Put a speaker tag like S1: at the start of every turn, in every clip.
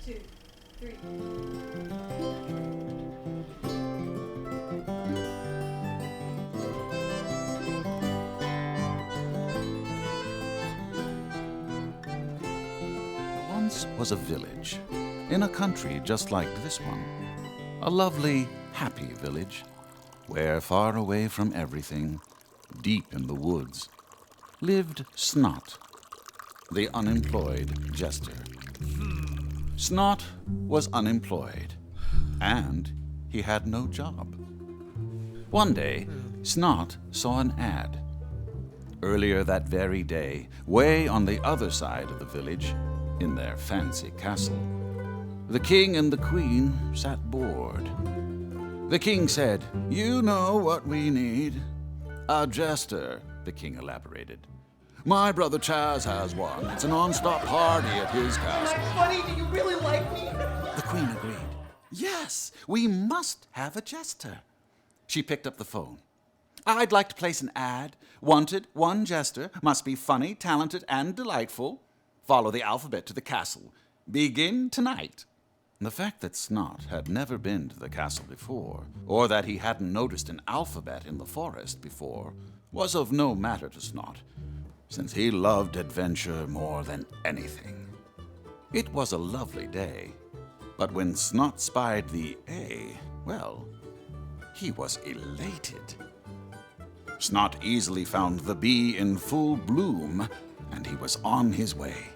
S1: 2, 3.
S2: Once was a village, in a country just like this one. A lovely, happy village, where far away from everything, deep in the woods, lived Snot, the unemployed jester. Snot was unemployed, and he had no job. One day, Snot saw an ad. Earlier that very day, way on the other side of the village, in their fancy castle, the king and the queen sat bored. The king said, "You know what we need." "A jester," the king elaborated. "My brother Chaz has one. It's a non-stop party at his castle."
S1: Am I funny? Do you really like me?
S2: The queen agreed. "Yes, we must have a jester." She picked up the phone. "I'd like to place an ad. Wanted, one jester. Must be funny, talented, and delightful. Follow the alphabet to the castle. Begin tonight." The fact that Snot had never been to the castle before, or that he hadn't noticed an alphabet in the forest before, was of no matter to Snot, since he loved adventure more than anything. It was a lovely day, but when Snot spied the A, well, he was elated. Snot easily found the B in full bloom, and he was on his way.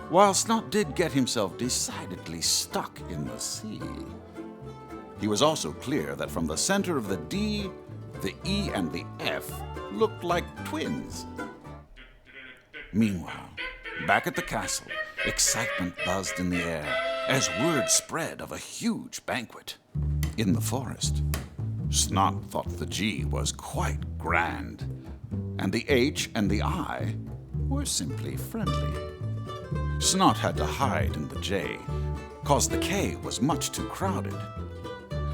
S2: While Snot did get himself decidedly stuck in the sea, he was also clear that from the center of the D, the E, and the F looked like twins. Meanwhile, back at the castle, excitement buzzed in the air as word spread of a huge banquet. In the forest, Snot thought the G was quite grand, and the H and the I were simply friendly. Snot had to hide in the J, 'cause the K was much too crowded,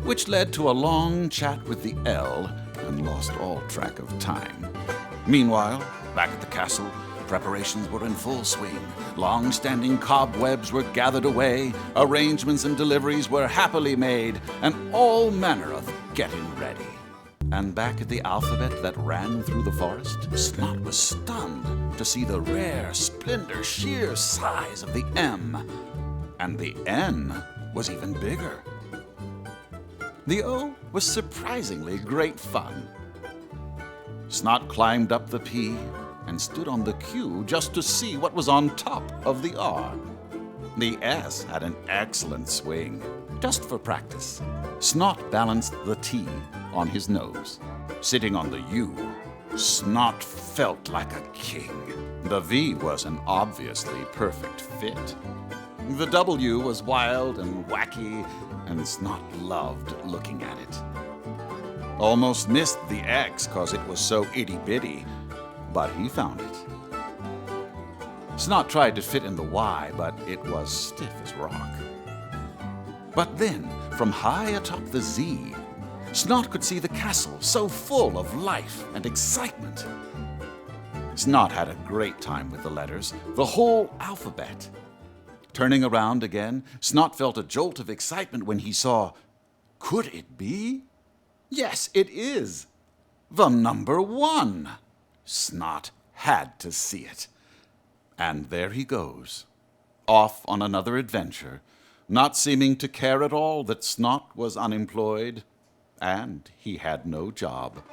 S2: which led to a long chat with the L and lost all track of time. Meanwhile, back at the castle, preparations were in full swing. Long-standing cobwebs were gathered away, arrangements and deliveries were happily made, and all manner of getting ready. And back at the alphabet that ran through the forest, Snot was stunned to see the rare, splendor, sheer size of the M. And the N was even bigger. The O was surprisingly great fun. Snot climbed up the P and stood on the Q just to see what was on top of the R. The S had an excellent swing, just for practice. Snot balanced the T on his nose. Sitting on the U, Snot felt like a king. The V was an obviously perfect fit. The W was wild and wacky, and Snot loved looking at it. Almost missed the X 'cause it was so itty-bitty, but he found it. Snot tried to fit in the Y, but it was stiff as rock. But then, from high atop the Z, Snot could see the castle so full of life and excitement. Snot had a great time with the letters, the whole alphabet. Turning around again, Snot felt a jolt of excitement when he saw, could it be? Yes, it is. The number 1. Snot had to see it. And there he goes, off on another adventure, not seeming to care at all that Snot was unemployed, and he had no job.